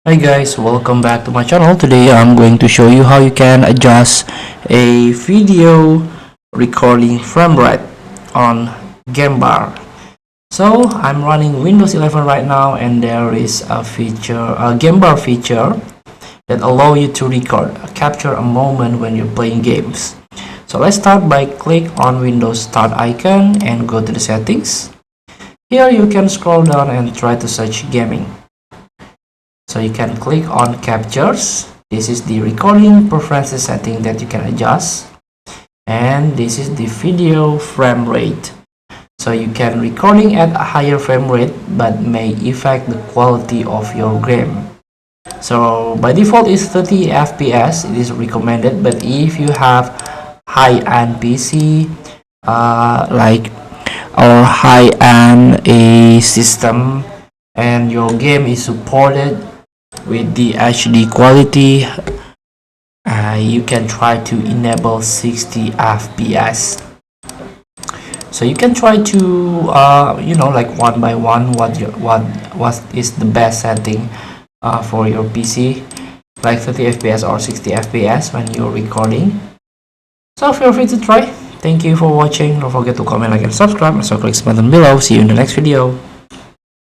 Hi guys, welcome back to my channel. Today I'm going to show you how you can adjust a video recording frame rate on Gambar. So I'm running Windows 11 right now, and there is a Gambar feature that allow you to capture a moment when you're playing games. So let's start by click on Windows Start icon and go to the settings. Here you can scroll down and try to search gaming. So you can click on captures. This is the recording preferences setting that you can adjust, and this is the video frame rate. So you can recording at a higher frame rate but may affect the quality of your game. So by default is 30 fps. It is recommended, but if you have high-end PC like or high-end a system and your game is supported with the HD quality, you can try to enable 60 fps. So you can try to like one by one what is the best setting for your PC, like 30 fps or 60 fps when you're recording. So feel free to try. Thank you for watching. Don't forget to comment, like, and subscribe. So click the button below. See you in the next video.